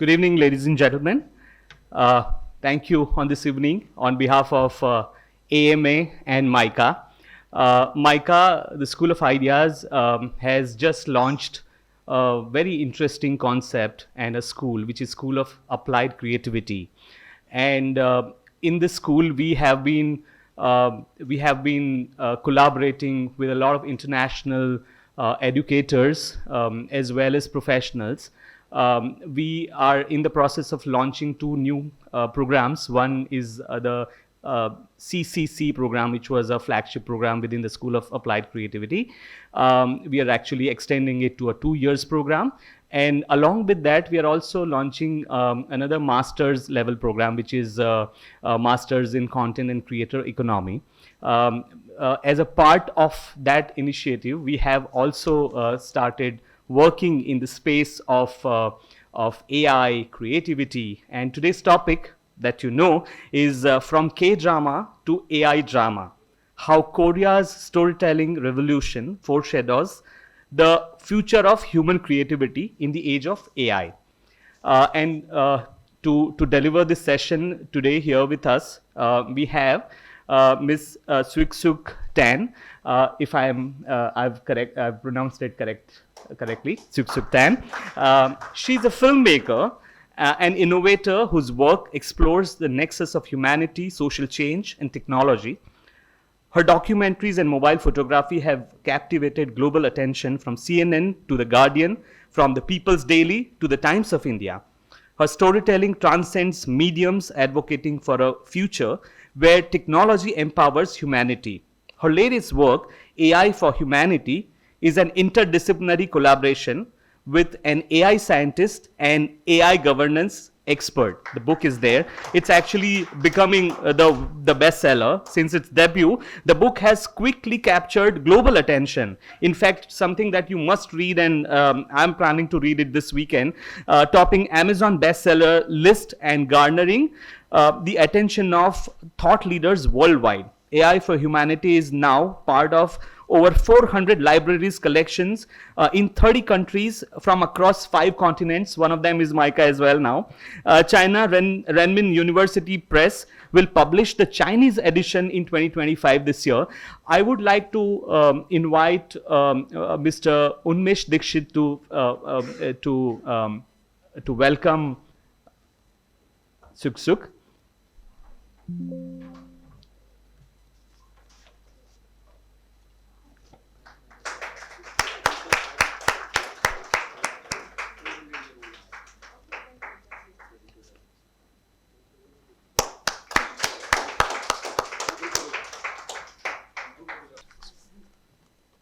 Good evening, ladies and gentlemen. Uh, Thank you on this evening on behalf of AMA and MICA. MICA, the School of Ideas, has just launched a very interesting concept and a school, which is School of Applied Creativity. And in this school, we have been collaborating with a lot of international educators as well as professionals. We are in the process of launching two new programs. One is the CCC program, which was a flagship program within the School of Applied Creativity. We are actually extending it to a 2 years program. And along with that, we are also launching another master's level program, which is Masters in Content and Creator Economy. As a part of that initiative, we have also started working in the space of AI, creativity. And today's topic that you know is from K-drama to AI drama, how Korea's storytelling revolution foreshadows the future of human creativity in the age of AI. And to deliver this session today here with us, we have Ms. Siok Siok Tan. If I've pronounced it correctly, Siok Siok Tan. She's a filmmaker, an innovator whose work explores the nexus of humanity, social change, and technology. Her documentaries and mobile photography have captivated global attention from CNN to The Guardian, from the People's Daily to the Times of India. Her storytelling transcends mediums, advocating for a future where technology empowers humanity. Her latest work, AI for Humanity, is an interdisciplinary collaboration with an AI scientist and AI governance expert. The book is there. It's actually becoming the bestseller since its debut. The book has quickly captured global attention. In fact, something that you must read, and I'm planning to read it this weekend, topping Amazon bestseller list and garnering the attention of thought leaders worldwide. AI for Humanity is now part of over 400 libraries collections in 30 countries from across 5 continents. One of them is MICA as well now. China Renmin University Press will publish the Chinese edition in 2025 this year. I would like to invite Mr. Unmesh Dikshit to welcome Siok Siok.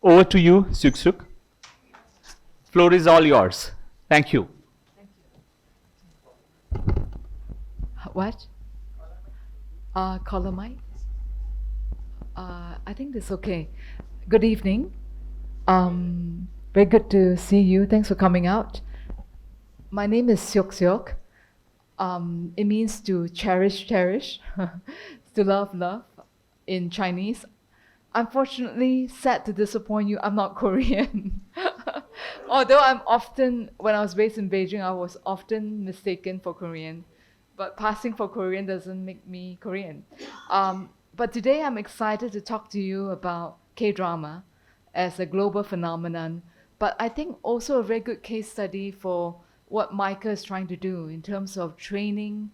Over to you, Siok Siok. Floor is all yours. Thank you. What? Caller mic? I think that's okay. Good evening. Very good to see you. Thanks for coming out. My name is Siok Siok. It means to cherish, to love in Chinese. Unfortunately, sad to disappoint you, I'm not Korean. Although when I was based in Beijing, I was often mistaken for Korean. But passing for Korean doesn't make me Korean. But today I'm excited to talk to you about K-drama as a global phenomenon. But I think also a very good case study for what MICA is trying to do in terms of training,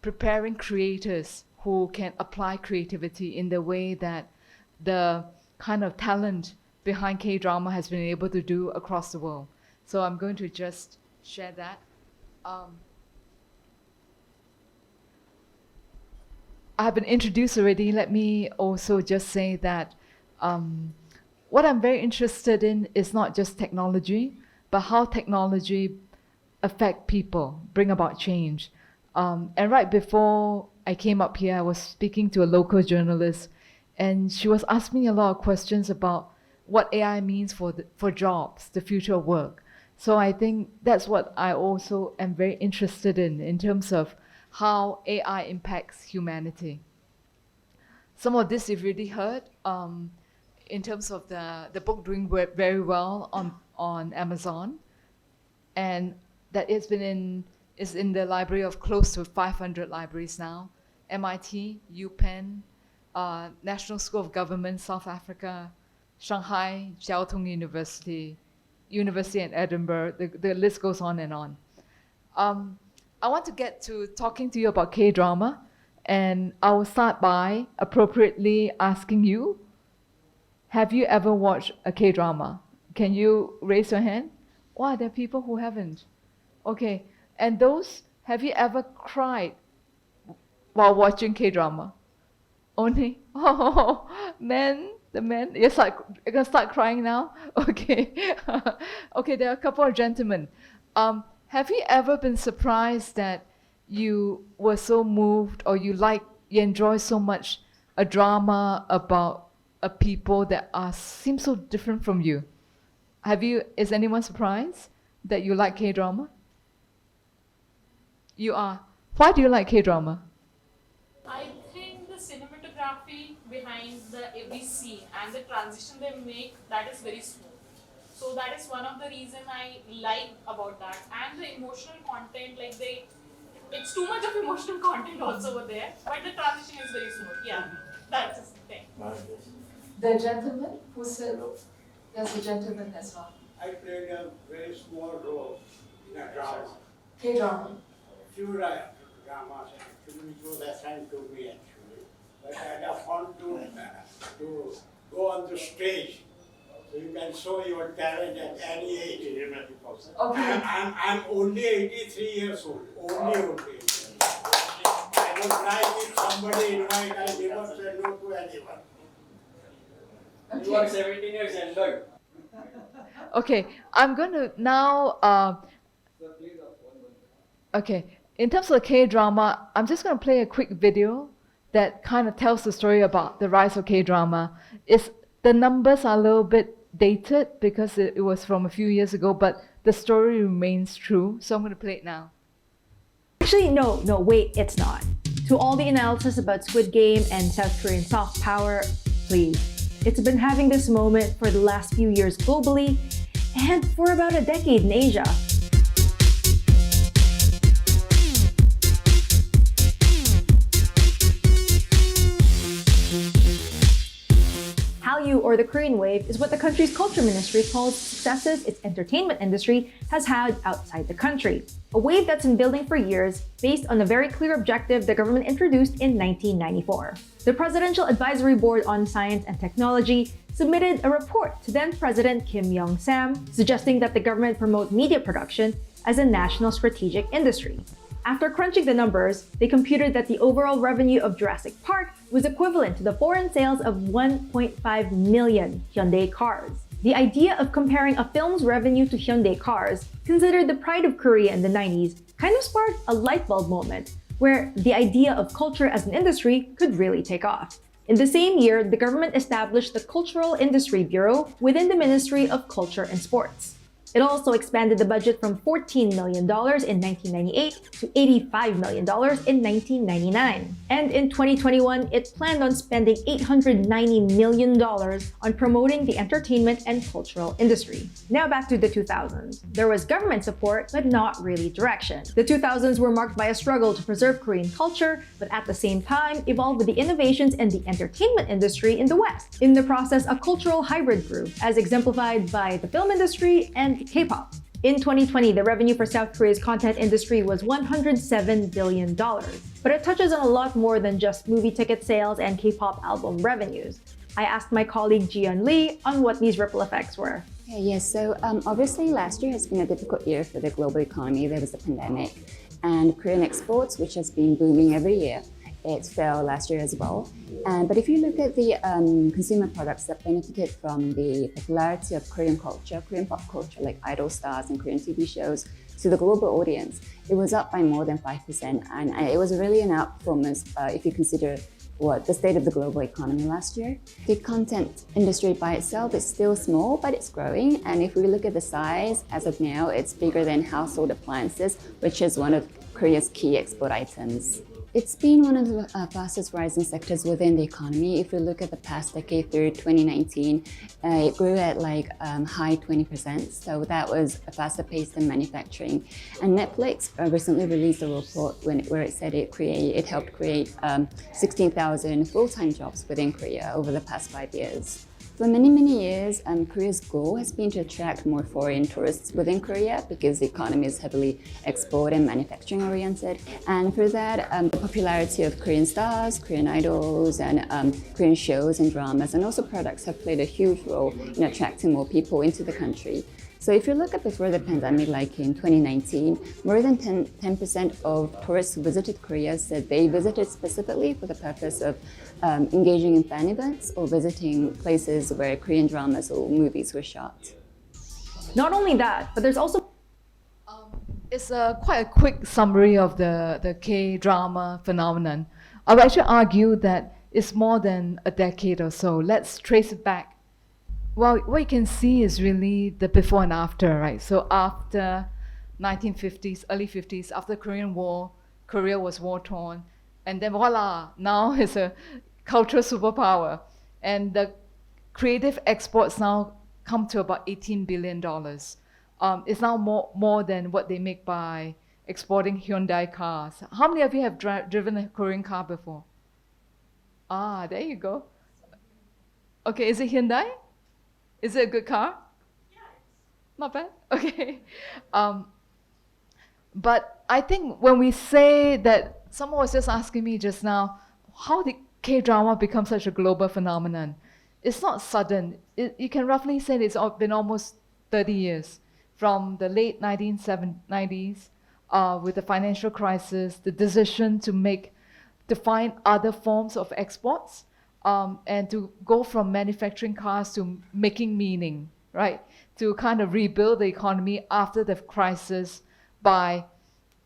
preparing creators who can apply creativity in the way that the kind of talent behind K-drama has been able to do across the world. So I'm going to just share that. I have been introduced already. Let me also just say that what I'm very interested in is not just technology, but how technology affect people, bring about change. And right before I came up here, I was speaking to a local journalist, and she was asking me a lot of questions about what AI means for jobs, the future of work. So I think that's what I also am very interested in terms of how AI impacts humanity. Some of this you've already heard in terms of the book doing very well on Amazon. And that is in the library of close to 500 libraries now. MIT, UPenn, National School of Government, South Africa, Shanghai, Jiao Tong University, University in Edinburgh. The list goes on and on. I want to get to talking to you about K-drama, and I will start by appropriately asking you, have you ever watched a K-drama? Can you raise your hand? Wow, there are people who haven't. Okay, and those, have you ever cried while watching K-drama? Only? Oh, men, the men, you're gonna start crying now? Okay. Okay, there are a couple of gentlemen. Have you ever been surprised that you were so moved, or you enjoy so much a drama about a people that seem so different from you? Is anyone surprised that you like K-drama? You are. Why do you like K-drama? I think the cinematography behind every scene and the transition they make, that is very smooth. So that is one of the reasons I like about that. And the emotional content, it's too much of emotional content also over there, but the transition is very smooth. Yeah, that's the thing. The gentleman who said, there's a gentleman as well. I played a very small role in a drama. K-drama. Few dramas actually, which was assigned to me actually. But I had fun to go on the stage, so you can show your talent at any age. Okay. I'm only 83 years old. Only. I don't like if somebody invite, I never say no to anyone. Okay. You are 17 years younger. Okay, I'm going to now, okay, in terms of the K-drama, I'm just going to play a quick video that kind of tells the story about the rise of K-drama. The numbers are a little bit dated because it was from a few years ago, but the story remains true, so I'm going to play it now. Actually, no, wait, it's not. To all the analysis about Squid Game and South Korean soft power, please. It's been having this moment for the last few years globally and for about a decade in Asia. Hallyu, or the Korean wave, is what the country's culture ministry calls successes its entertainment industry has had outside the country. A wave that's been building for years based on a very clear objective the government introduced in 1994. The Presidential Advisory Board on Science and Technology submitted a report to then-President Kim Young-sam suggesting that the government promote media production as a national strategic industry. After crunching the numbers, they computed that the overall revenue of Jurassic Park was equivalent to the foreign sales of 1.5 million Hyundai cars. The idea of comparing a film's revenue to Hyundai cars, considered the pride of Korea in the 90s, kind of sparked a light bulb moment where the idea of culture as an industry could really take off. In the same year, the government established the Cultural Industry Bureau within the Ministry of Culture and Sports. It also expanded the budget from $14 million in 1998 to $85 million in 1999. And in 2021, it planned on spending $890 million on promoting the entertainment and cultural industry. Now back to the 2000s. There was government support, but not really direction. The 2000s were marked by a struggle to preserve Korean culture, but at the same time, evolved with the innovations in the entertainment industry in the West. In the process, a cultural hybrid grew, as exemplified by the film industry and K-pop. In 2020, the revenue for South Korea's content industry was $107 billion. But it touches on a lot more than just movie ticket sales and K-pop album revenues. I asked my colleague Jiyeon Lee on what these ripple effects were. Yes, so obviously last year has been a difficult year for the global economy. There was a pandemic, and Korean exports, which has been booming every year, it fell last year as well. But if you look at the consumer products that benefited from the popularity of Korean culture, Korean pop culture, like idol stars and Korean TV shows, to the global audience, it was up by more than 5%. And it was really an outperformance if you consider the state of the global economy last year. The content industry by itself is still small, but it's growing. And if we look at the size, as of now, it's bigger than household appliances, which is one of Korea's key export items. It's been one of the fastest rising sectors within the economy. If we look at the past decade through 2019, it grew at like high 20%. So that was a faster pace than manufacturing. And Netflix recently released a report where it said it helped create 16,000 full-time jobs within Korea over the past 5 years. For many, many years, Korea's goal has been to attract more foreign tourists within Korea because the economy is heavily export and manufacturing oriented. And for that, the popularity of Korean stars, Korean idols, and Korean shows and dramas and also products have played a huge role in attracting more people into the country. So if you look at before the pandemic, like in 2019, more than 10% of tourists who visited Korea said they visited specifically for the purpose of engaging in fan events or visiting places where Korean dramas or movies were shot. Not only that, but there's also It's quite a quick summary of the K-drama phenomenon. I would actually argue that it's more than a decade or so. Let's trace it back. Well, what you can see is really the before and after, right? So after 1950s, early 50s, after the Korean War, Korea was war-torn. And then voila, now it's a cultural superpower. And the creative exports now come to about $18 billion. It's now more than what they make by exporting Hyundai cars. How many of you have driven a Korean car before? Ah, there you go. Okay, is it Hyundai? Is it a good car? Yeah. Not bad? Okay. But I think when we say that, someone was just asking me just now, how did K-drama become such a global phenomenon? It's not sudden. You can roughly say it's been almost 30 years. From the late 1990s, with the financial crisis, the decision to find other forms of exports, and to go from manufacturing cars to making meaning, right? To kind of rebuild the economy after the crisis by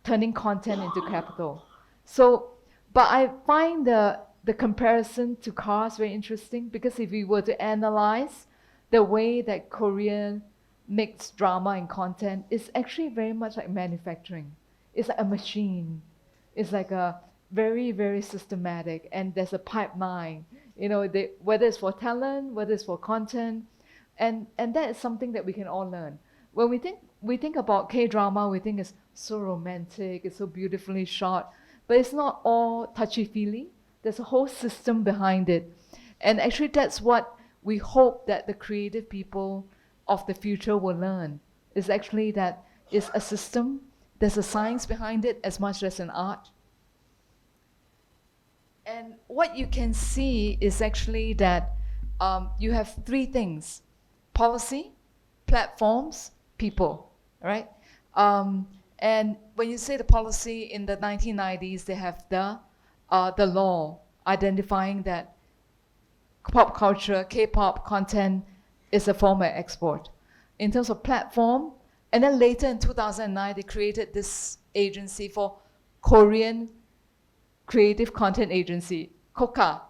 turning content into capital. So, but I find the comparison to cars very interesting because if we were to analyze the way that Korean makes drama and content, it's actually very much like manufacturing. It's like a machine. It's like a very, very systematic, and there's a pipeline. You know, whether it's for talent, whether it's for content, and that is something that we can all learn. When we think about K-drama, we think it's so romantic, it's so beautifully shot, but it's not all touchy-feely. There's a whole system behind it. And actually that's what we hope that the creative people of the future will learn, is actually that it's a system, there's a science behind it as much as an art. And what you can see is actually that you have three things: policy, platforms, people, right? And when you say the policy, in the 1990s, they have the law identifying that pop culture, K-pop content is a form of export. In terms of platform, and then later in 2009, they created this agency for Korean Creative Content Agency, KOCA,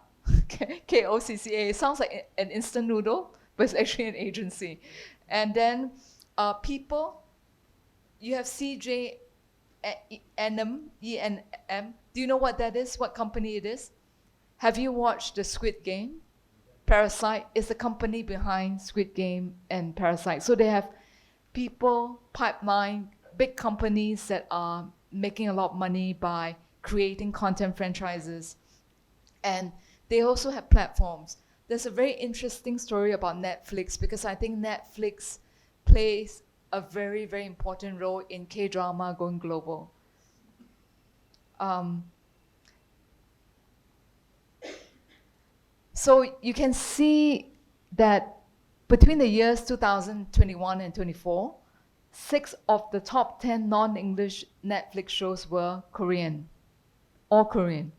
K-O-C-C-A. It sounds like an instant noodle, but it's actually an agency. And then people, you have CJ Enm, E-N-M. Do you know what that is, what company it is? Have you watched the Squid Game? Parasite is the company behind Squid Game and Parasite. So they have people, pipeline, big companies that are making a lot of money by creating content franchises. And they also have platforms. There's a very interesting story about Netflix because I think Netflix plays a very, very important role in K-drama going global. So you can see that between the years 2021 and 24, 6 of the top 10 non-English Netflix shows were Korean, all Korean.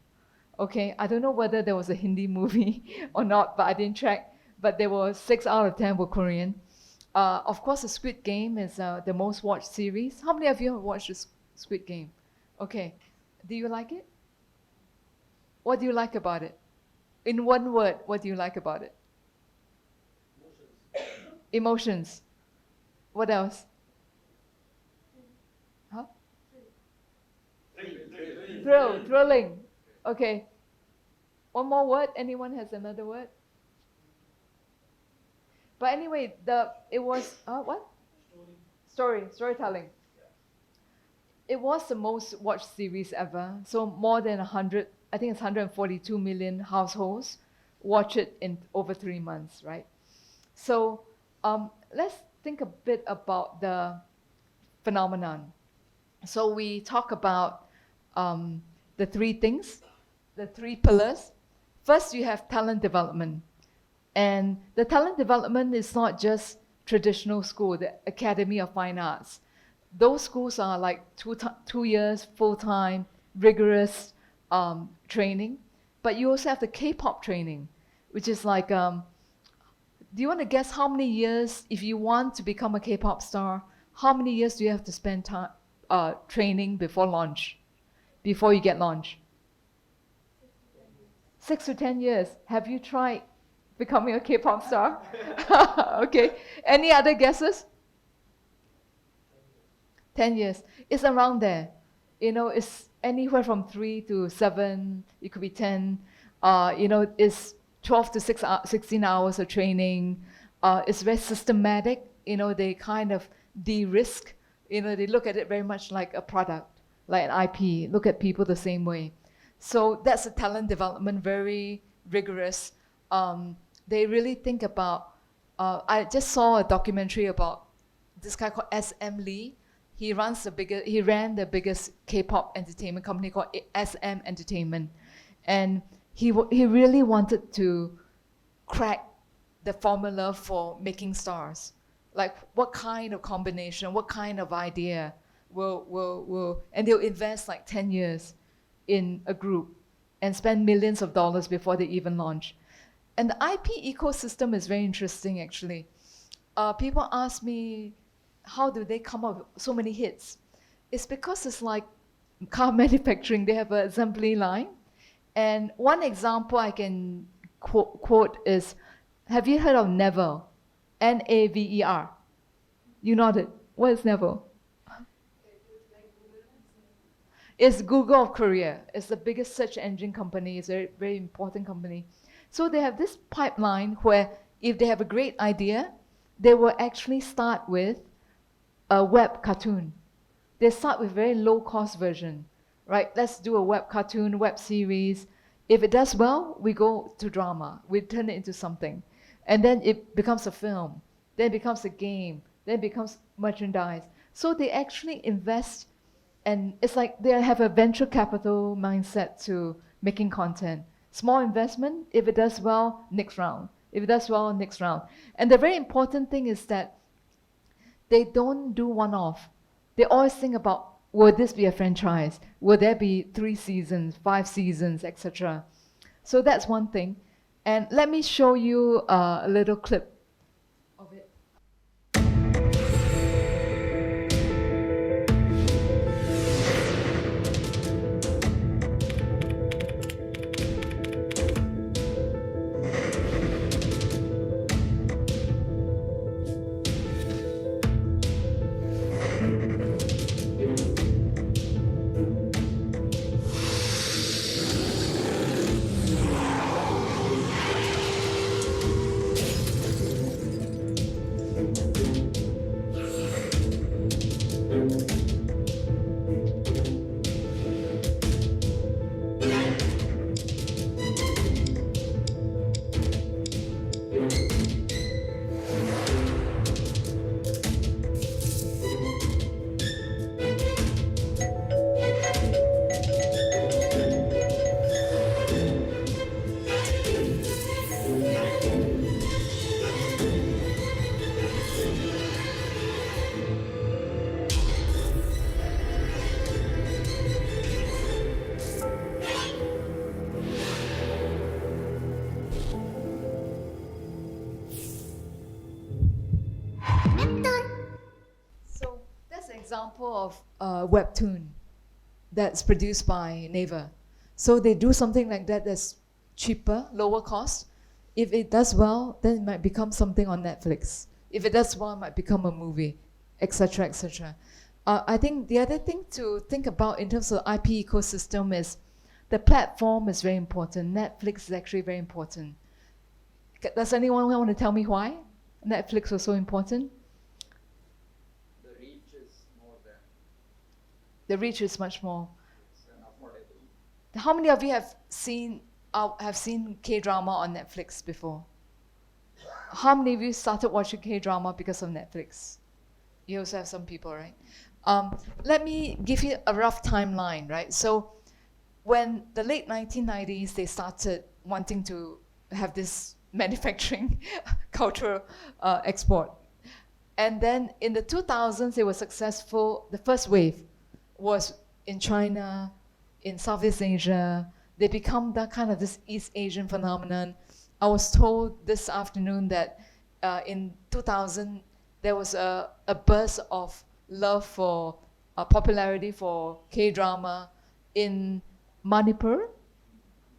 Okay, I don't know whether there was a Hindi movie or not, but I didn't check. But there were 6 out of 10 were Korean. Of course, the Squid Game is the most watched series. How many of you have watched the Squid Game? Okay, do you like it? What do you like about it? In one word, what do you like about it? Emotions. What else? Huh? Thrilling. Okay. One more word. Anyone has another word? But anyway, it was what? Storytelling. It was the most watched series ever. So more than 100, I think it's 142 million households watch it in over 3 months, right? So let's think a bit about the phenomenon. So we talk about the three things, the three pillars. First, you have talent development. And the talent development is not just traditional school, the Academy of Fine Arts. Those schools are like 2 years, full-time, rigorous training. But you also have the K-pop training, which is like, do you want to guess how many years, if you want to become a K-pop star, how many years do you have to spend time training before launch, before you get launched? 6 to 10 years. Have you tried becoming a K-pop star? Okay. Any other guesses? 10 years. It's around there. You know, it's anywhere from 3 to 7. It could be 10. You know, it's 12 to 16 hours of training. It's very systematic. You know, they kind of de-risk. You know, they look at it very much like a product, like an IP. Look at people the same way. So that's a talent development, very rigorous. They really think about, I just saw a documentary about this guy called SM Lee. He ran the biggest K-pop entertainment company called SM Entertainment. And he really wanted to crack the formula for making stars. Like what kind of combination, what kind of idea and they'll invest like 10 years in a group and spend millions of dollars before they even launch. And the IP ecosystem is very interesting, actually. People ask me, how do they come up with so many hits? It's because it's like car manufacturing. They have an assembly line. And one example I can quote is, have you heard of Never? Naver. You nodded. What is Never? It's Google of Korea. It's the biggest search engine company. It's a very, very important company. So they have this pipeline where if they have a great idea, they will actually start with a web cartoon. They start with very low-cost version, right? Let's do a web cartoon, web series. If it does well, we go to drama. We turn it into something. And then it becomes a film. Then it becomes a game. Then it becomes merchandise. So they actually invest, and it's like they have a venture capital mindset to making content. Small investment, if it does well, next round. If it does well, next round. And the very important thing is that they don't do one-off. They always think about, will this be a franchise? Will there be 3 seasons, 5 seasons, etc.? So that's one thing. And let me show you a little clip of it. So that's an example of a webtoon that's produced by Naver. So they do something like that that's cheaper, lower cost. If it does well, then it might become something on Netflix. If it does well, it might become a movie, etc., etc. I think the other thing to think about in terms of IP ecosystem is the platform is very important. Netflix is actually very important. Does anyone want to tell me why Netflix was so important? The reach is more than The reach is much more. it's an affordable. How many of you have seen K-drama on Netflix before? How many of you started watching K-drama because of Netflix? You also have some people, right? Let me give you a rough timeline, right? So when the late 1990s, they started wanting to have this manufacturing cultural export. And then in the 2000s, they were successful. The first wave was in China, in Southeast Asia. They become that kind of this East Asian phenomenon. I was told this afternoon that in 2000, there was a burst of love for popularity for K-drama in Manipur,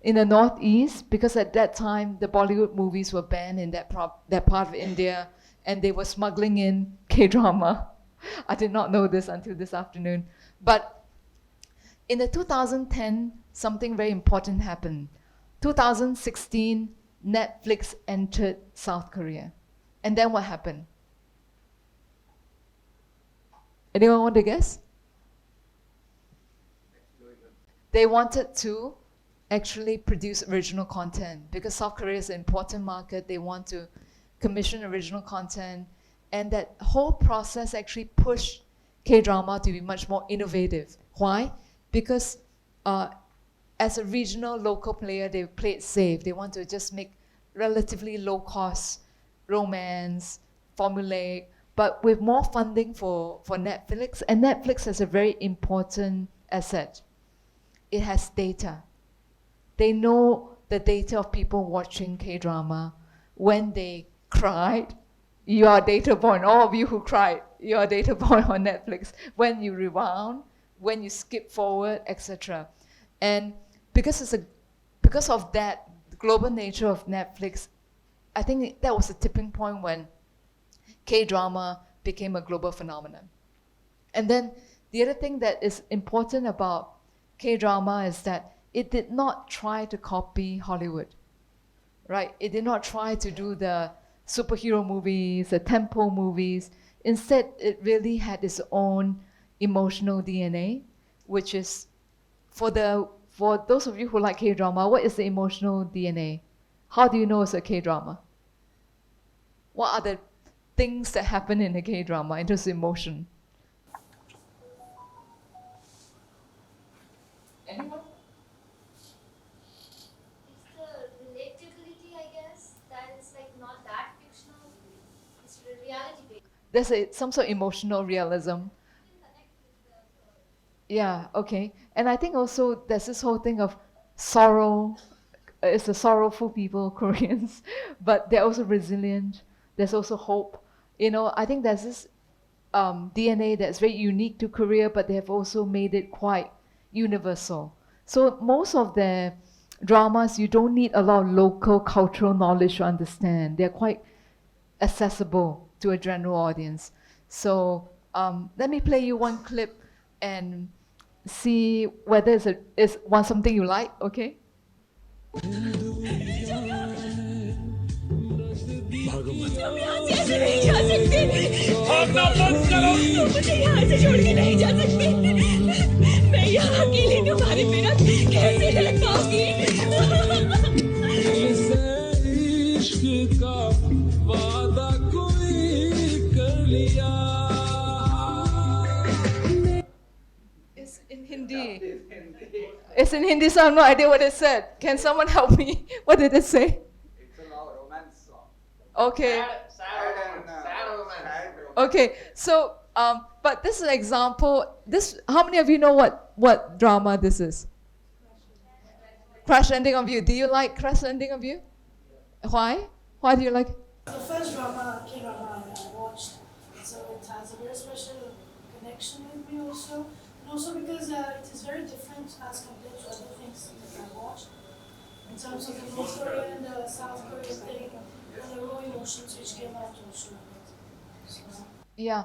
in the northeast, because at that time the Bollywood movies were banned in that part of India, and they were smuggling in K-drama. I did not know this until this afternoon. But in the 2010, something very important happened. 2016, Netflix entered South Korea. And then what happened? Anyone want to guess? They wanted to actually produce original content because South Korea is an important market. They want to commission original content. And that whole process actually pushed K-drama to be much more innovative. Why? Because as a regional local player, they play it safe. They want to just make relatively low cost romance, formulaic, but with more funding for Netflix. And Netflix has a very important asset. It has data. They know the data of people watching K-drama. When they cried, you are a data point. All of you who cried, you are a data point on Netflix. When you rewound, when you skip forward, etc. And because of that, the global nature of Netflix, I think that was a tipping point when K-drama became a global phenomenon. And then the other thing that is important about K-drama is that it did not try to copy Hollywood, right? It did not try to do the superhero movies, the tempo movies. Instead, it really had its own emotional DNA, which is, for those of you who like K-drama, what is the emotional DNA? How do you know it's a K-drama? What are the things that happen in a K-drama in terms of emotion? Anyone? It's the relatability, I guess, that is like not that fictional. It's reality based. There's some sort of emotional realism. Yeah, okay. And I think also there's this whole thing of sorrow. It's a sorrowful people, Koreans, but they're also resilient. There's also hope. You know, I think there's this DNA that's very unique to Korea, but they have also made it quite universal. So most of their dramas, you don't need a lot of local cultural knowledge to understand. They're quite accessible to a general audience. So let me play you one clip and see whether it's something you like, okay? तुम यहाँ से ऐसे नहीं जा सकते। भागना बंद करो। तुम मुझे यहाँ से छोड़ के नहीं जा सकते। मैं यहाँ अकेले तुम्हारे बिना कैसे रह पाऊंगी? इश्क का वादा कोई कर लिया। It's in Hindi. It's in Hindi, so I have no idea what it said. Can someone help me? What did it say? It's a love romance song. Okay. Sad romance. Okay. So, but this is an example. How many of you know what drama this is? Crash Landing on You. Do you like Crash Landing on You? Why? Why do you like? The first drama, K-drama I watched, so it has a very special connection with me also. And also because it is very different as compared to other things that I watched. In terms of the North Korean and the South Korean thing, and the raw emotions which came out also. So, Yeah.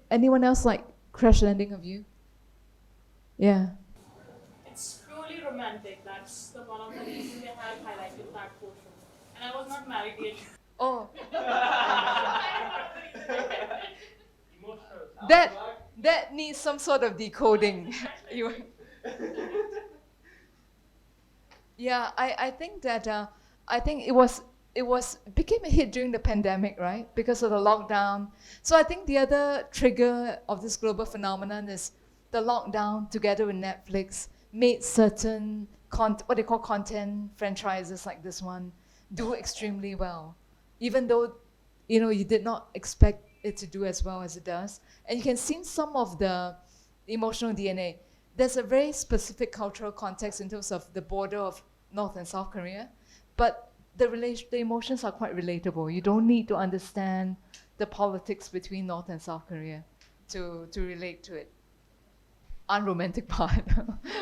Anyone else like Crash Landing on You? Yeah. It's romantic. That's the one of the reasons they have highlighted that portion. And I was not married yet. Oh. That needs some sort of decoding. Yeah, I think that I think it became a hit during the pandemic, right? Because of the lockdown. So I think the other trigger of this global phenomenon is the lockdown together with Netflix made certain what they call content franchises like this one do extremely well, even though you did not expect it to do as well as it does. And you can see some of the emotional DNA. There's a very specific cultural context in terms of the border of North and South Korea, but the emotions are quite relatable. You don't need to understand the politics between North and South Korea to relate to it. Unromantic part.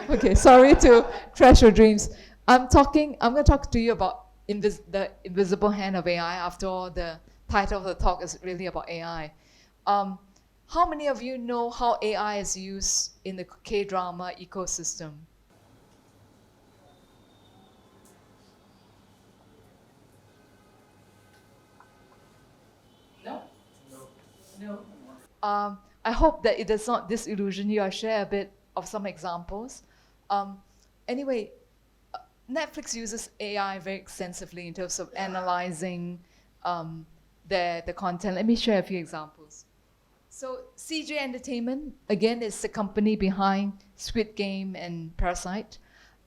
Okay, sorry to trash your dreams. I'm going to talk to you about the invisible hand of AI. After all, the title of the talk is really about AI. How many of you know how AI is used in the K-drama ecosystem? No? No. I hope that it does not disillusion you. I'll share a bit of some examples. Anyway, Netflix uses AI very extensively in terms of analyzing the content. Let me share a few examples. So CJ Entertainment, again, is the company behind Squid Game and Parasite.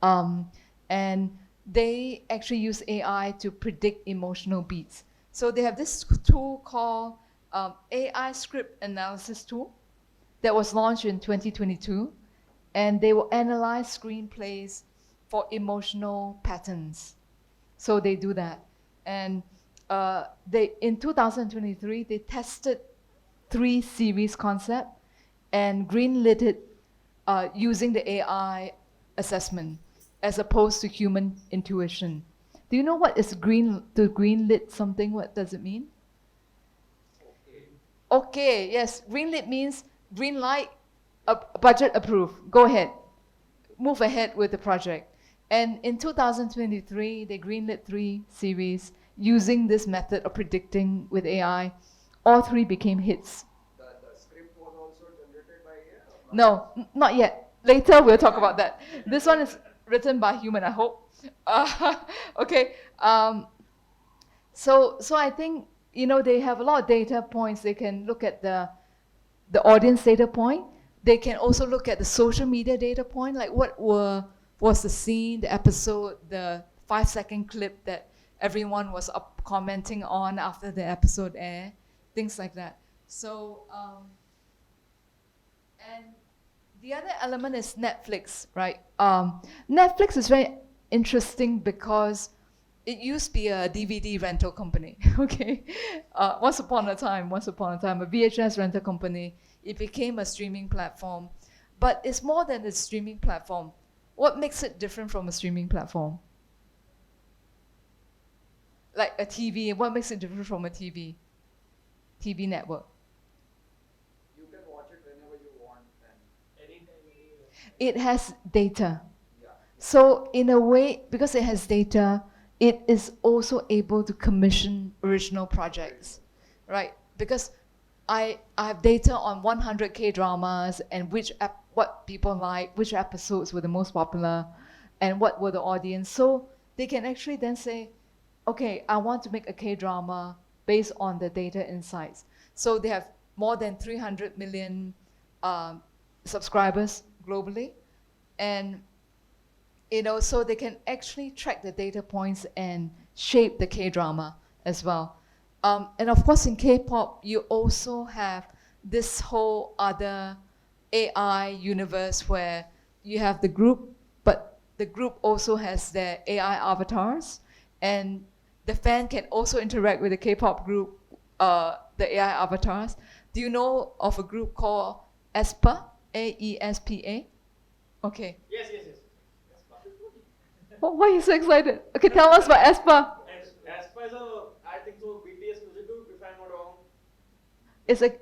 And they actually use AI to predict emotional beats. So they have this tool called AI script analysis tool that was launched in 2022. And they will analyze screenplays for emotional patterns. So they do that. And in 2023, they tested 3 series concept and greenlit it using the AI assessment as opposed to human intuition. Do you know what is to greenlit something? What does it mean? Okay, yes. Greenlit means green light, budget approved. Go ahead. Move ahead with the project. And in 2023, they greenlit 3 series using this method of predicting with AI. All 3 became hits. The script was also generated by AI? No, not yet. Later we'll talk about that. This one is written by human, I hope. Okay. So I think they have a lot of data points. They can look at the audience data point. They can also look at the social media data point, like what was the scene, the episode, the 5-second clip that everyone was commenting on after the episode aired, things like that. So, and the other element is Netflix, right? Netflix is very interesting because it used to be a DVD rental company, okay? Once upon a time, a VHS rental company. It became a streaming platform. But it's more than a streaming platform. What makes it different from a streaming platform? Like a TV, what makes it different from a TV network? You can watch it whenever you want and anytime, anywhere. It has data. Yeah. So in a way, because it has data, it is also able to commission original projects, right? Because I have data on 100 K-dramas and what people like, which episodes were the most popular, and what were the audience. So they can actually then say, okay, I want to make a K-drama based on the data insights. So they have more than 300 million subscribers globally. And so they can actually track the data points and shape the K-drama as well. And of course, in K-pop, you also have this whole other AI universe where you have the group, but the group also has their AI avatars, and the fan can also interact with the K-pop group, the AI avatars. Do you know of a group called aespa? AESPA? Okay. Yes. Why are you so excited? Okay, tell us about aespa. aespa is I think so, BTS music group, if I'm not wrong. It's a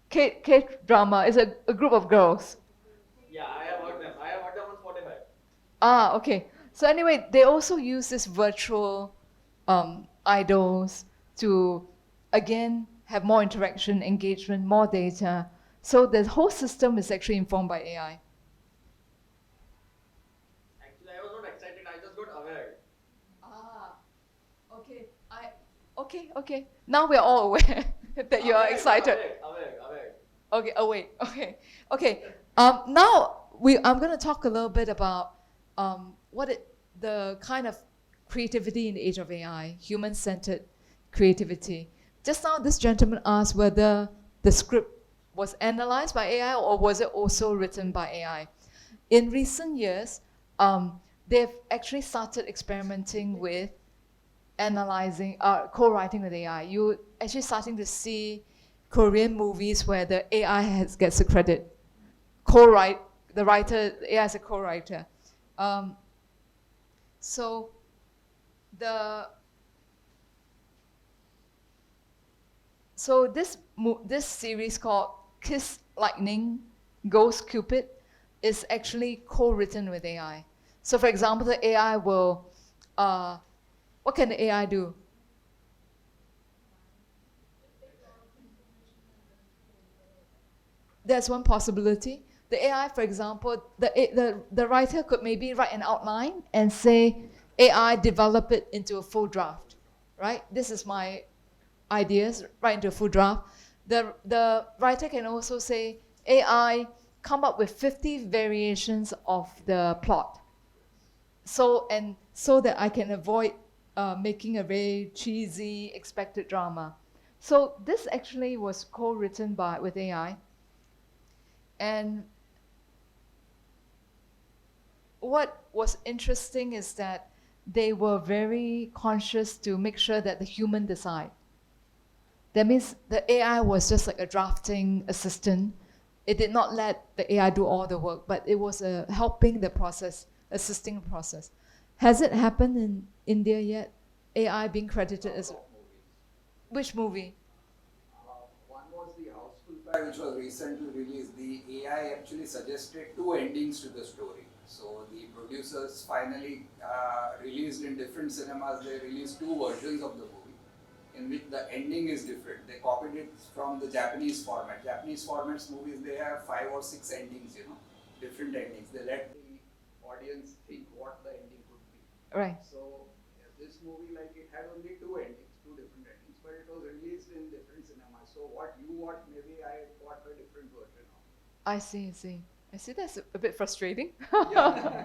K-drama. It's a group of girls. Yeah, I have heard them. I have heard them on Spotify. Ah, okay. So anyway, they also use this virtual idols to, again, have more interaction, engagement, more data. So the whole system is actually informed by AI. Actually, I was not excited. I just got aware. Ah, okay. Okay. Now we're all aware that you are excited. Aware. Okay. Oh wait. Okay. Now I'm going to talk a little bit about the kind of creativity in the age of AI, human-centered creativity. Just now, this gentleman asked whether the script was analyzed by AI or was it also written by AI. In recent years, they've actually started experimenting with analyzing, co-writing with AI. You're actually starting to see Korean movies where the AI gets the credit. The AI is a co-writer. So this series called Kiss Lightning, Ghost Cupid is actually co-written with AI. So for example, the AI will, what can the AI do? There's one possibility. The AI, for example, the writer could maybe write an outline and say, AI, develop it into a full draft, right? This is my ideas, write into a full draft. The writer can also say, AI, come up with 50 variations of the plot. So that I can avoid making a very cheesy expected drama. So this actually was co-written with AI. And what was interesting is that they were very conscious to make sure that the human decide. That means the AI was just like a drafting assistant. It did not let the AI do all the work, but it was helping the process, assisting the process. Has it happened in India yet? AI being credited as... Which movie? One was the Houseful 5, which was recently released. The AI actually suggested two endings to the story. So the producers finally released in different cinemas, they released two versions of the movie in which the ending is different. They copied it from the Japanese format. Japanese formats movies, they have 5 or 6 endings, different endings. They let the audience think what the ending could be. Right. So this movie, like, it had only two endings, two different endings, but it was released in different cinemas. So what you watched, maybe I got a different version of. I see. That's a bit frustrating. Yeah.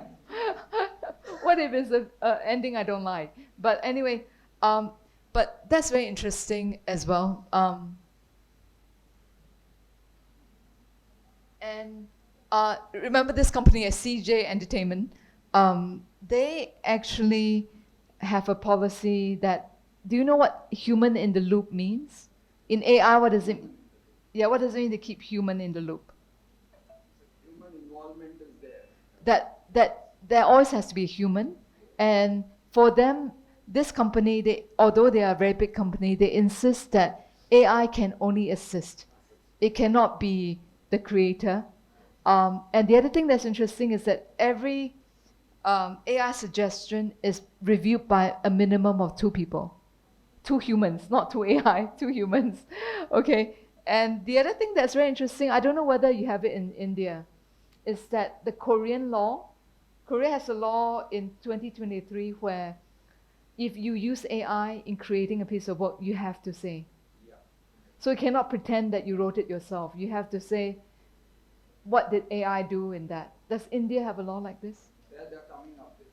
What if it's an ending I don't like? But anyway, but that's very interesting as well. And remember this company as CJ Entertainment? They actually have a policy that, do you know what human in the loop means? In AI, what does it mean to keep human in the loop? Human involvement is there. That there always has to be a human. And for them, this company, although they are a very big company, they insist that AI can only assist. It cannot be the creator. And the other thing that's interesting is that every AI suggestion is reviewed by a minimum of 2 people. 2 humans, not 2 AI, 2 humans. Okay. And the other thing that's very interesting, I don't know whether you have it in India, is that the Korea has a law in 2023 where if you use AI in creating a piece of work, you have to say. Yeah. So you cannot pretend that you wrote it yourself. You have to say, what did AI do in that? Does India have a law like this? They're coming up with.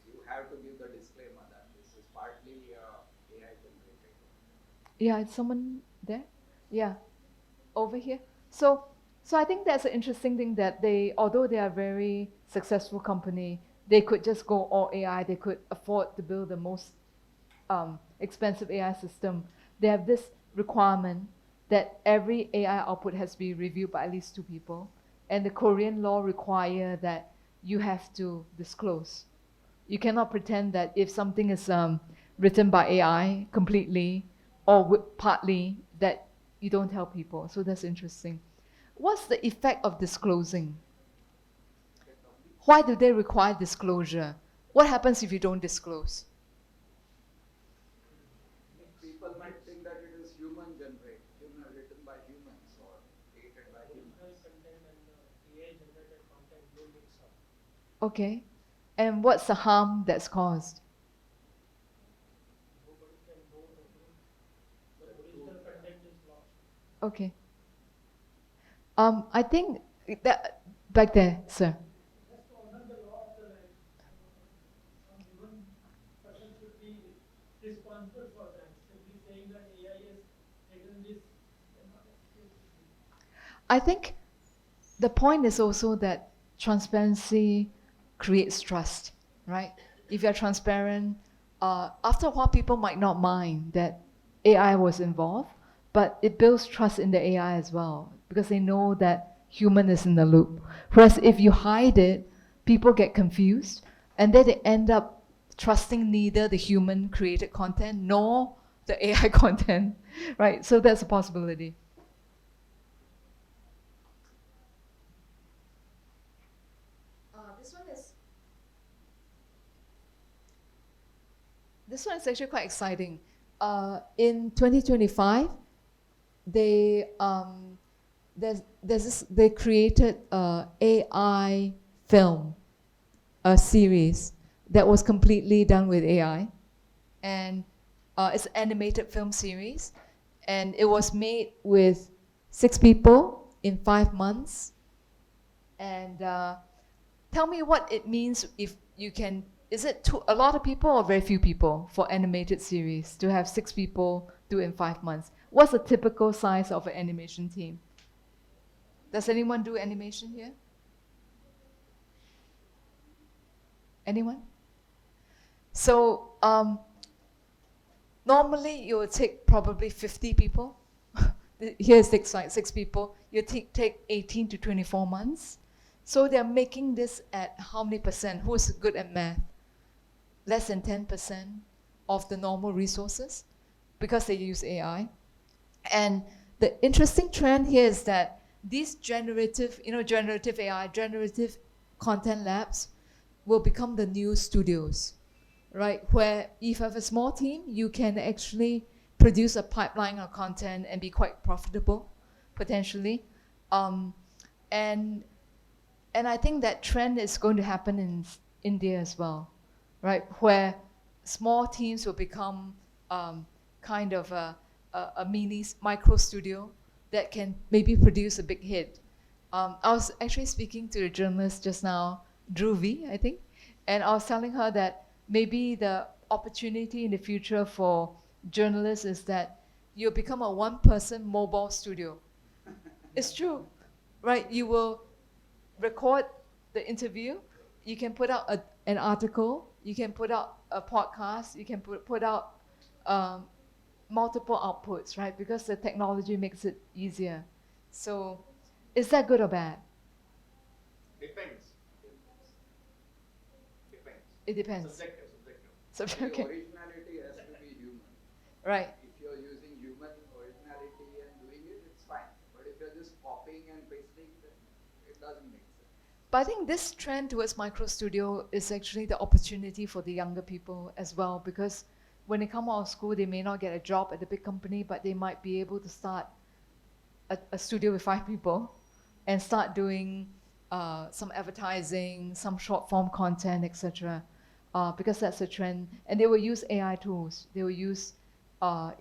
You have to give the disclaimer that this is partly AI generated. Yeah, is someone there? Yeah, over here. So I think that's an interesting thing that although they are a very successful company, they could just go all AI. They could afford to build the most expensive AI system. They have this requirement that every AI output has to be reviewed by at least 2 people. And the Korean law require that you have to disclose. You cannot pretend that if something is written by AI completely or partly, that you don't tell people. So that's interesting. What's the effect of disclosing? why do they require disclosure? What happens if you don't disclose? People might think that it is human generated, written by humans or created by humans. Okay. And what's the harm that's caused? Okay. I think that back there, sir. I think the point is also that transparency creates trust, right? If you're transparent, after a while, people might not mind that AI was involved, but it builds trust in the AI as well because they know that human is in the loop. Whereas if you hide it, people get confused and then they end up trusting neither the human created content nor the AI content, right? So that's a possibility. This one is actually quite exciting. In 2025, they they created a AI film, a series that was completely done with AI, and it's an animated film series, and it was made with 6 people in 5 months. And tell me what it means if you can. Is it a lot of people or very few people for animated series to have 6 people do it in 5 months? What's the typical size of an animation team? Does anyone do animation here? Anyone? So normally you would take probably 50 people. Here's 6 people. You take 18 to 24 months. So they're making this at how many percent? Who's good at math? Less than 10% of the normal resources because they use AI. And the interesting trend here is that these generative AI, generative content labs will become the new studios, right? Where if you have a small team, you can actually produce a pipeline of content and be quite profitable, potentially. And I think that trend is going to happen in India as well, right? Where small teams will become kind of a micro studio that can maybe produce a big hit. I was actually speaking to a journalist just now, Dhruvi, I think, and I was telling her that maybe the opportunity in the future for journalists is that you'll become a one-person mobile studio. It's true, right? You will record the interview, you can put out an article, you can put out a podcast, you can put out multiple outputs, right? Because the technology makes it easier. So is that good or bad? Depends. It depends. Subjective. Okay. The originality has to be human. Right. If you're using human originality and doing it, it's fine. But if you're just copying and pasting, then it doesn't make sense. But I think this trend towards micro studio is actually the opportunity for the younger people as well, because when they come out of school, they may not get a job at the big company, but they might be able to start a studio with 5 people and start doing some advertising, some short form content, etc. Because that's a trend. And they will use AI tools. They will use, what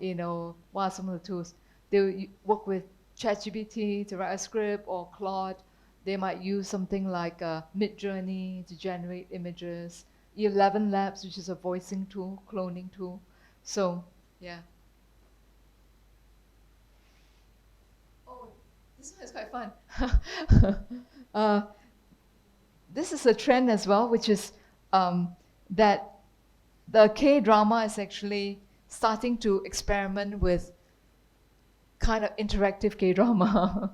are some of the tools? They will work with ChatGPT to write a script or Claude. They might use something like Midjourney to generate images. 11 Labs, which is a voicing tool, cloning tool. So, yeah. Oh, this one is quite fun. This is a trend as well, which is that the K-drama is actually starting to experiment with kind of interactive K-drama.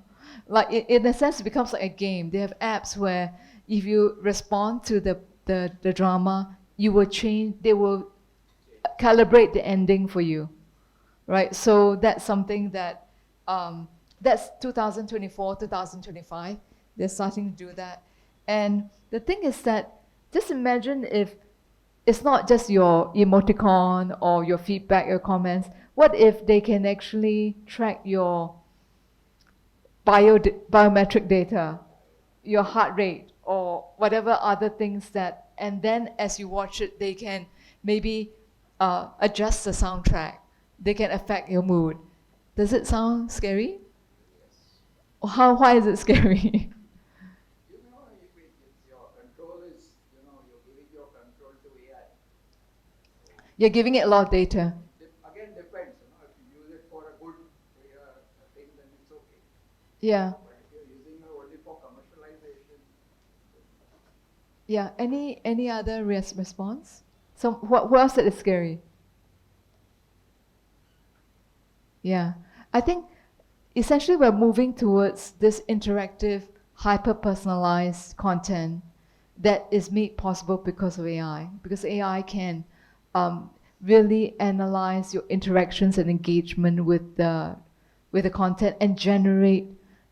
Like in a sense, it becomes like a game. They have apps where if you respond to the drama, you will change. They will calibrate the ending for you, right? So that's something that that's 2024, 2025. They're starting to do that, and the thing is that just imagine if it's not just your emoticon or your feedback, your comments. What if they can actually track your biometric data, your heart rate, or whatever other things that, and then as you watch it, they can maybe adjust the soundtrack. They can affect your mood. Does it sound scary? Why is it scary? You know, if it's your control is, you're giving your control to AI. You're giving it a lot of data. Again, depends. If you use it for a good thing, then it's okay. Yeah. But if you're using it only for commercialization. Yeah. Any other response? So what else that is scary? Yeah. I think essentially we're moving towards this interactive, hyper-personalized content that is made possible because of AI. Because AI can really analyze your interactions and engagement with the content and generate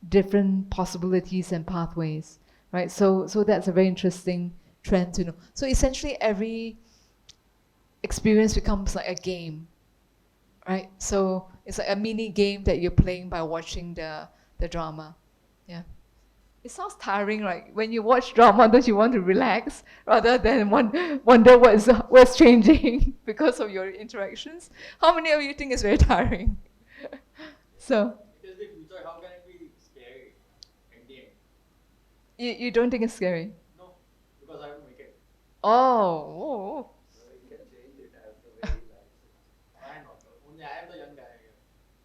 different possibilities and pathways, right? So that's a very interesting trend to know. So essentially every experience becomes like a game, right? So it's like a mini game that you're playing by watching the drama. Yeah. It sounds tiring, right? When you watch drama, don't you want to relax rather than wonder what's changing because of your interactions? How many of you think it's very tiring? So It is the future. How can it be scary at the end? you don't think it's scary? No, because I have to make it. Oh. So you can change it as the way you like it. I am not. Only I am the young guy here.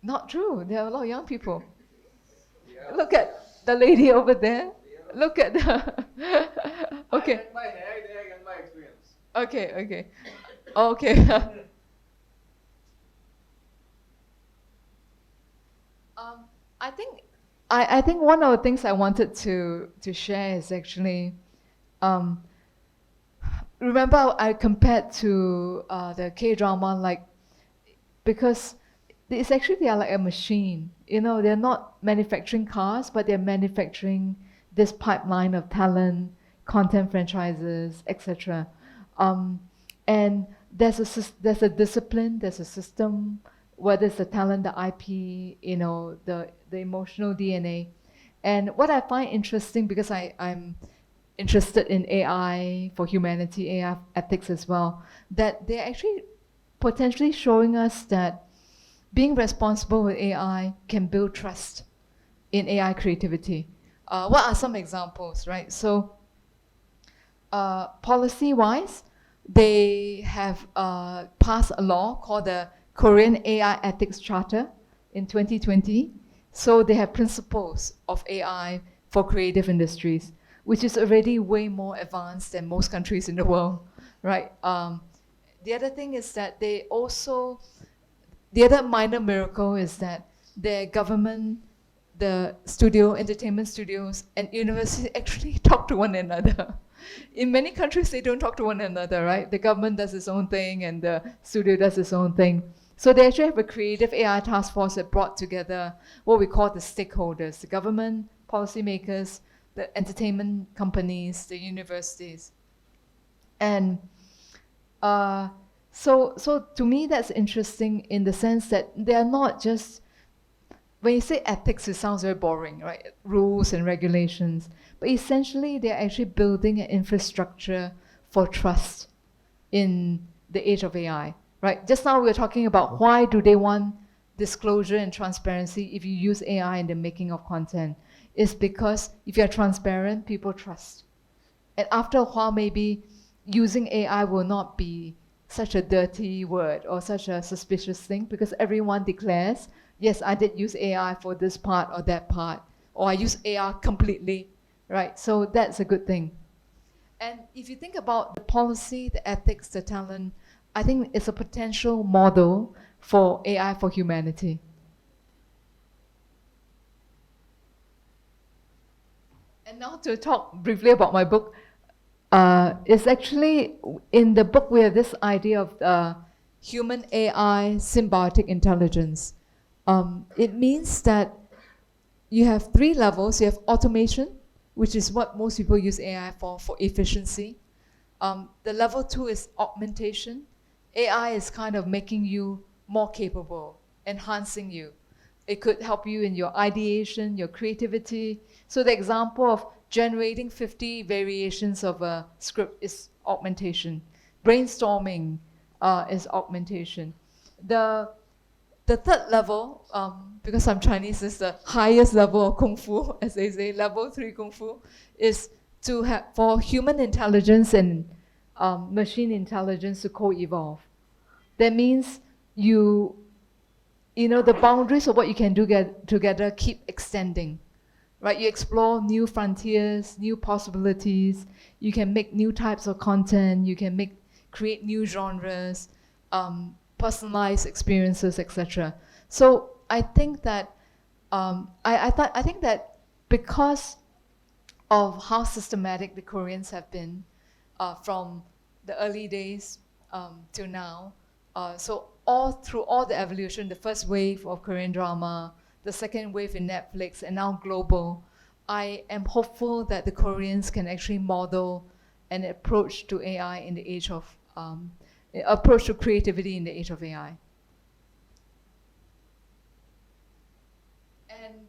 Not true. There are a lot of young people. Yeah. Look at the lady over there. Look at the. Okay. I young by hair, they are young by experience. Okay. Okay. I think one of the things I wanted to share is actually, remember I compared to the K-drama, because it's actually they are like a machine. They're not manufacturing cars, but they're manufacturing this pipeline of talent, content franchises, etc. And there's a discipline, there's a system, whether it's the talent, the IP, the emotional DNA. And what I find interesting, because I'm interested in AI for humanity, AI ethics as well, that they're actually potentially showing us that being responsible with AI can build trust in AI creativity. What are some examples, right? So policy-wise, they have passed a law called the Korean AI Ethics Charter in 2020. So they have principles of AI for creative industries, which is already way more advanced than most countries in the world, right? The other thing is that the other minor miracle is that their government, the entertainment studios, and universities actually talk to one another. In many countries, they don't talk to one another, right? The government does its own thing and the studio does its own thing. So they actually have a creative AI task force that brought together what we call the stakeholders, the government, policymakers, the entertainment companies, the universities. And so to me, that's interesting in the sense that they are not just, when you say ethics, it sounds very boring, right? Rules and regulations. But essentially, they're actually building an infrastructure for trust in the age of AI, right? Just now we were talking about why do they want disclosure and transparency if you use AI in the making of content. It's because if you're transparent, people trust. And after a while, maybe using AI will not be such a dirty word or such a suspicious thing because everyone declares, yes, I did use AI for this part or that part, or I use AI completely, right? So that's a good thing. And if you think about the policy, the ethics, the talent, I think it's a potential model for AI for humanity. And now to talk briefly about my book, it's actually, in the book we have this idea of human AI symbiotic intelligence. It means that you have three levels. You have automation, which is what most people use AI for efficiency. The level 2 is augmentation. AI is kind of making you more capable, enhancing you. It could help you in your ideation, your creativity. So the example of generating 50 variations of a script is augmentation. Brainstorming is augmentation. The third level, because I'm Chinese, is the highest level of Kung Fu, as they say, level 3 Kung Fu, is to have for human intelligence and machine intelligence to co-evolve. That means you know, the boundaries of what you can do together keep extending, right? You explore new frontiers, new possibilities. You can make new types of content. You can create new genres, personalized experiences, etc. So I think that I think that because of how systematic the Koreans have been from the early days to now, so through all the evolution, the first wave of Korean drama, the second wave in Netflix, and now global, I am hopeful that the Koreans can actually model an approach to AI in the age of approach to creativity in the age of AI. And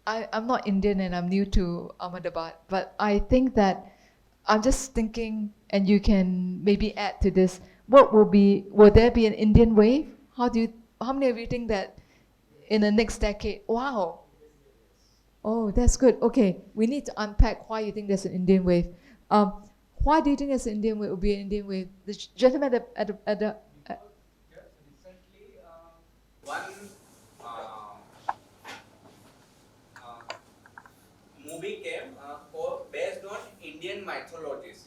I'm not Indian and I'm new to Ahmedabad, but I think that I'm just thinking, and you can maybe add to this, will there be an Indian wave? How many of you think that in the next decade? Wow. Oh, that's good. Okay, we need to unpack why you think there's an Indian wave. Why do you think there's an Indian wave? Will be an Indian wave? The gentleman at the Recently, one movie came based on Indian mythologies.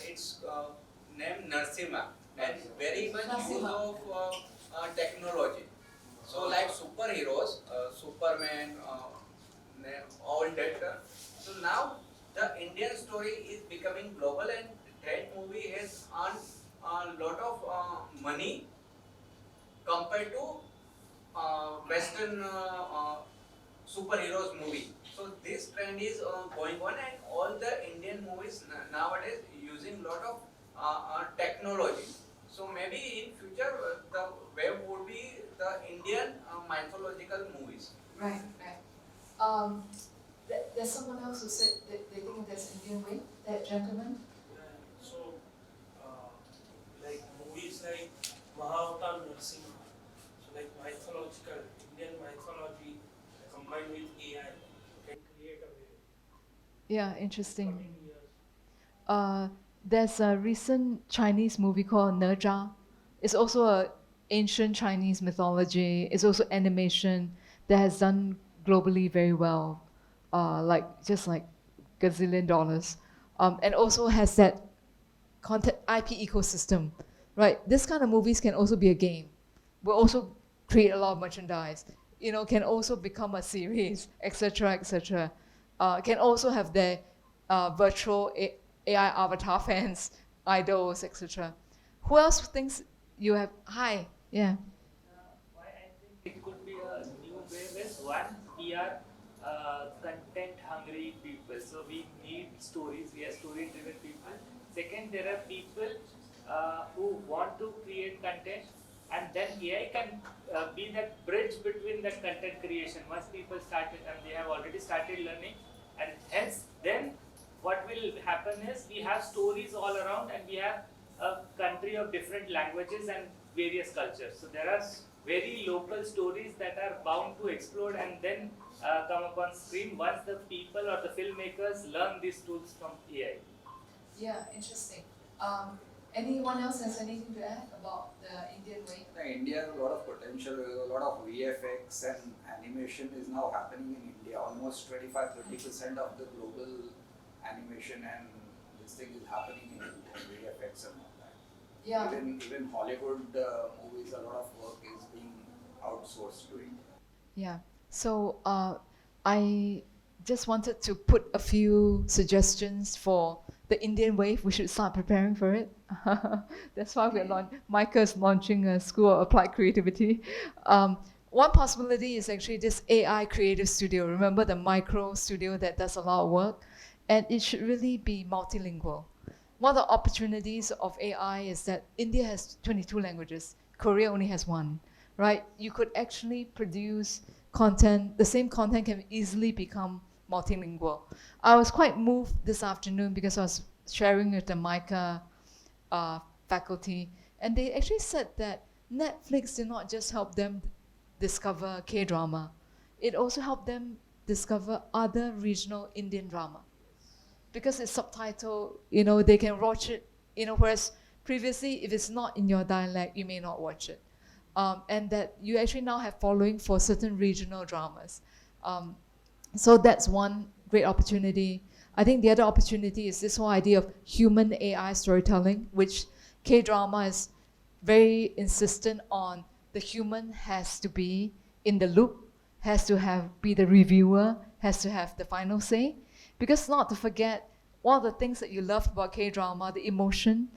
It's named Narsimha and very much use of technology. So like superheroes, Superman, all that. So now the Indian story is becoming global, and that movie has earned a lot of money compared to Western superheroes movie. So this trend is going on, and all the Indian movies nowadays using lot of technology. So maybe in future the wave would be the Indian mythological movies. Right. There's someone else who said that they think there's an Indian wave. That gentleman. So, like movies like Mahavatar Narsimha, so like mythological, Indian mythology combined with AI can create a wave. Yeah, interesting. There's a recent Chinese movie called Naja. It's also an ancient Chinese mythology. It's also animation that has done globally very well, just like gazillion dollars, and also has that content IP ecosystem, right? This kind of movies can also be a game. Will also create a lot of merchandise. You know, can also become a series, etc., etc. Can also have their virtual AI avatar fans, idols, etc. Who else thinks you have? Hi, yeah. Why I think it could be a new wave is one, we are content hungry people, so we need stories, we are story driven people. Second, there are people who want to create content, and then AI can be that bridge between that content creation. Once people started and they have already started learning, and hence then what will happen is we have stories all around, and we have a country of different languages and various cultures. So there are very local stories that are bound to explode and then come up on screen once the people or the filmmakers learn these tools from AI. Yeah, interesting. Anyone else has anything to add about the Indian way? India has a lot of potential. A lot of VFX and animation is now happening in India. Almost 25-30% of the global animation and this thing is happening in India, VFX and all that. Yeah. Even Hollywood movies, a lot of work is being outsourced to India. Yeah. So I just wanted to put a few suggestions for the Indian wave. We should start preparing for it. That's why MICA is launching a School of Applied Creativity. one possibility is actually this AI creative studio. Remember the micro studio that does a lot of work? And it should really be multilingual. One of the opportunities of AI is that India has 22 languages. Korea only has one, right? You could actually produce content. The same content can easily become multilingual. I was quite moved this afternoon because I was sharing with the MICA faculty, and they actually said that Netflix did not just help them discover K-drama, it also helped them discover other regional Indian drama. Because it's subtitled, they can watch it, whereas previously, if it's not in your dialect, you may not watch it. And that you actually now have following for certain regional dramas. So that's one great opportunity. I think the other opportunity is this whole idea of human AI storytelling, which K-drama is very insistent on. The human has to be in the loop, has to be the reviewer, has to have the final say. Because not to forget, one of the things that you love about K-drama, the emotion,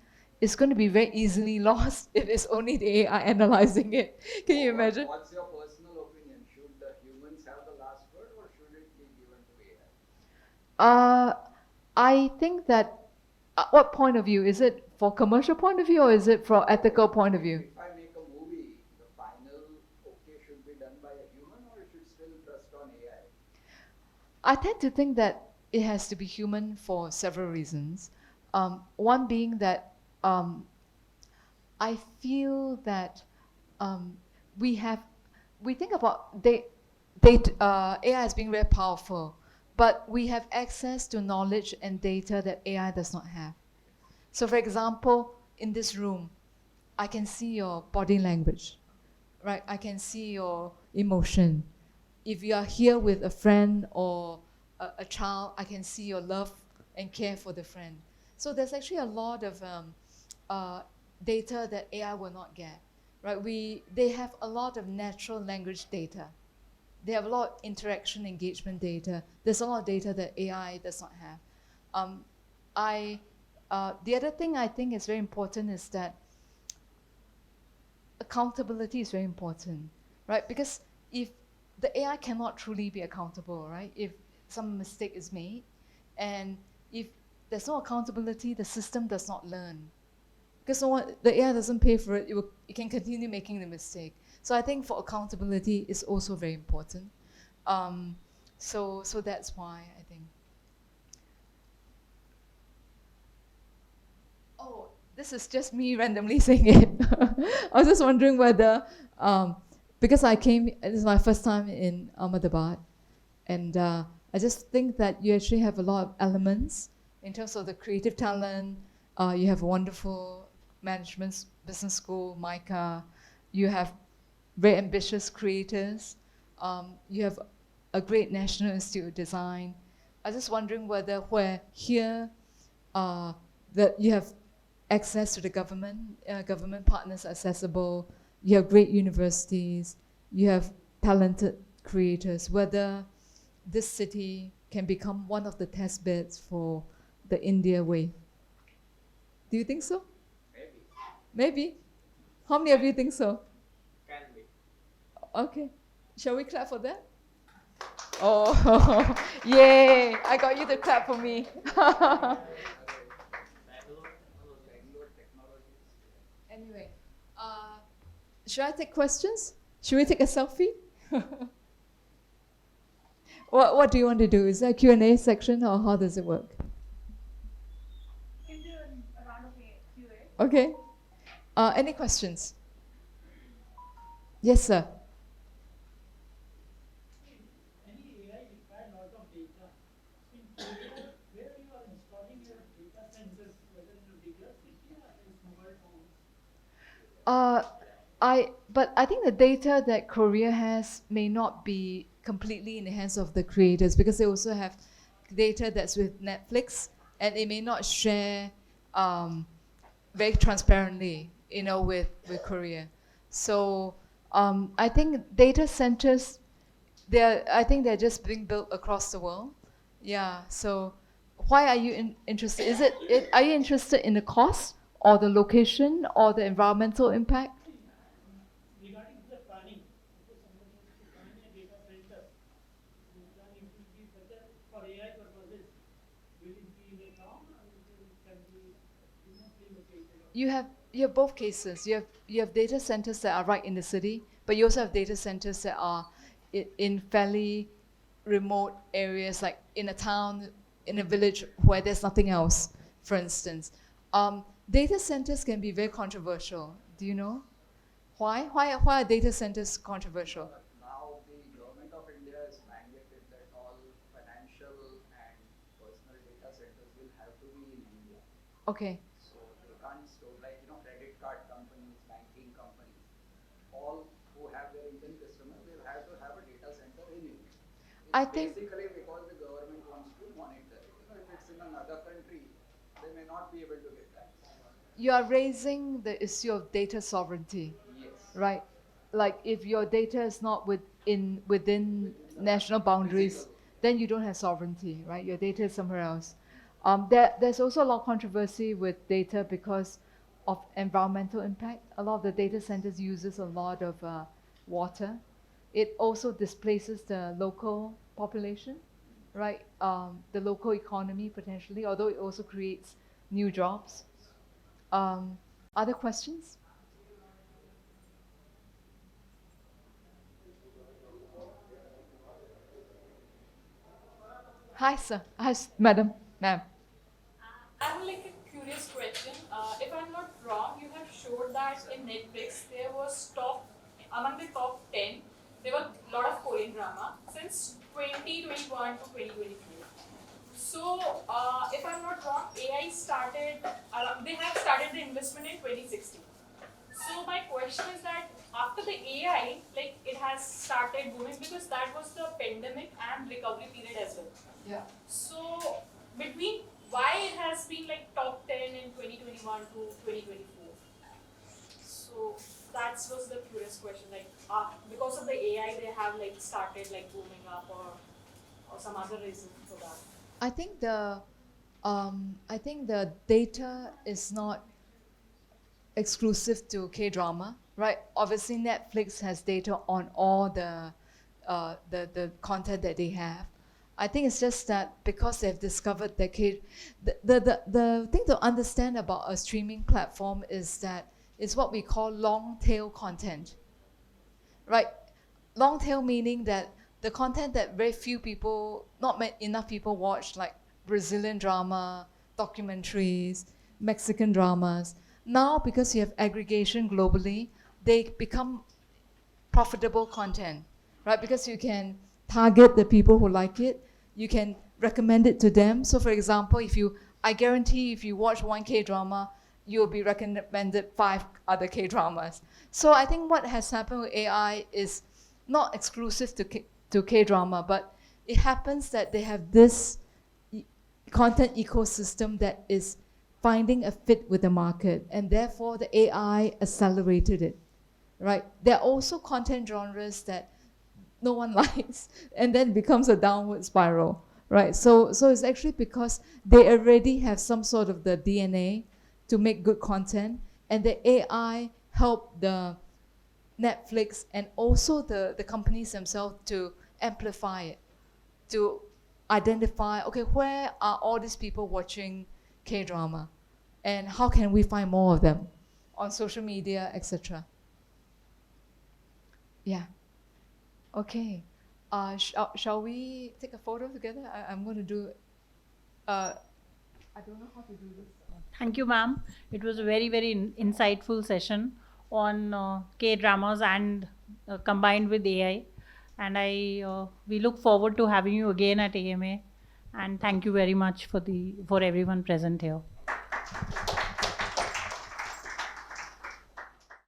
is going to be very easily lost if it's only the AI analyzing it. Can you imagine? What's your personal opinion? Should the humans have the last word or should it be given to AI? I think that, what point of view? Is it for commercial point of view or is it from ethical point of view? If I make a movie, the final okay should be done by a human or it should still trust on AI? I tend to think that it has to be human for several reasons. One being that I feel that we think about AI as being very powerful, but we have access to knowledge and data that AI does not have. So for example, in this room, I can see your body language, right? I can see your emotion. If you are here with a friend or a child, I can see your love and care for the friend. So there's actually a lot of data that AI will not get, right? They have a lot of natural language data. They have a lot of interaction engagement data. There's a lot of data that AI does not have. The other thing I think is very important is that accountability is very important, right? Because if the AI cannot truly be accountable, right? If some mistake is made, and if there's no accountability, the system does not learn. Because the AI doesn't pay for it, it can continue making the mistake. So I think for accountability is also very important. So that's why I think. Oh, this is just me randomly saying it. I was just wondering whether, because this is my first time in Ahmedabad, and I just think that you actually have a lot of elements in terms of the creative talent. You have a wonderful management business school, MICA. You have very ambitious creators. You have a great National Institute of Design. I was just wondering whether here that you have access to the government partners accessible, you have great universities, you have talented creators, whether this city can become one of the test beds for the India wave. Do you think so? Maybe. How many of you think so? Can be. Okay. Shall we clap for that? Oh, yay! I got you to clap for me. Anyway, should I take questions? Should we take a selfie? What do you want to do? Is that Q&A section or how does it work? You can do a round of QA. Okay. Any questions? Yes, sir. Any AI require a lot of data. In Korea, where you are installing your data centers, whether in a bigger city or in small towns? But I think the data that Korea has may not be completely in the hands of the creators because they also have data that's with Netflix and they may not share very transparently, with Korea. So I think data centers, I think they're just being built across the world. Yeah. So why are you interested? Are you interested in the cost or the location or the environmental impact? Regarding the planning, You have both cases. You have data centers that are right in the city, but you also have data centers that are in fairly remote areas, like in a town, in a village where there's nothing else, for instance. Data centers can be very controversial. Do you know why? Why are data centers controversial? Now the government of India is mandated that all financial and personal data centers will have to be in India. Okay. So they can't store, like, credit card companies, banking companies, all who have their Indian customers will have to have a data center in India. I think Basically because the government wants to monitor it. If it's in another country, they may not be able to get that. you are raising the issue of data sovereignty, Yes. right? Like if your data is not within national boundaries, then you don't have sovereignty, right? Your data is somewhere else. There's also a lot of controversy with data because of environmental impact. A lot of the data centers uses a lot of water. It also displaces the local population, right? The local economy potentially, although it also creates new jobs. Other questions? Hi, sir. Hi, madam. Ma'am. I have like a curious question. If I'm not wrong, you have showed that in Netflix there was among the top 10, there were a lot of Korean drama since 2021 to 2023. So, if I'm not wrong, AI started, they have started the investment in 2016. So my question is that after the AI, like it has started booming because that was the pandemic and recovery period as well. Yeah. So between why it has been like top 10 in 2021 to 2024. So that was the curious question. Like because of the AI, they have like started like booming up or some other reason for that. I think the data is not exclusive to K-drama, right? Obviously, Netflix has data on all the content that they have. I think it's just that because they've discovered that the thing to understand about a streaming platform is that it's what we call long tail content, right? Long tail meaning that the content that very few people, enough people watch, like Brazilian drama, documentaries, Mexican dramas. Now, because you have aggregation globally, they become profitable content, right? Because you can target the people who like it, you can recommend it to them. So for example, I guarantee if you watch one K-drama, you'll be recommended 5 other K-dramas. So I think what has happened with AI is not exclusive to K-drama, but it happens that they have this content ecosystem that is finding a fit with the market, and therefore the AI accelerated it, right? There are also content genres that no one likes, and then it becomes a downward spiral, right? So it's actually because they already have some sort of the DNA to make good content, and the AI help the Netflix and also the companies themselves to amplify it, to identify, okay, where are all these people watching K-drama, and how can we find more of them on social media, etc. Yeah. Okay. Shall we take a photo together? I'm going to do. I don't know how to do this. Thank you, ma'am. It was a very, very insightful session on K-dramas and combined with AI. And we look forward to having you again at AMA. And thank you very much for everyone present here.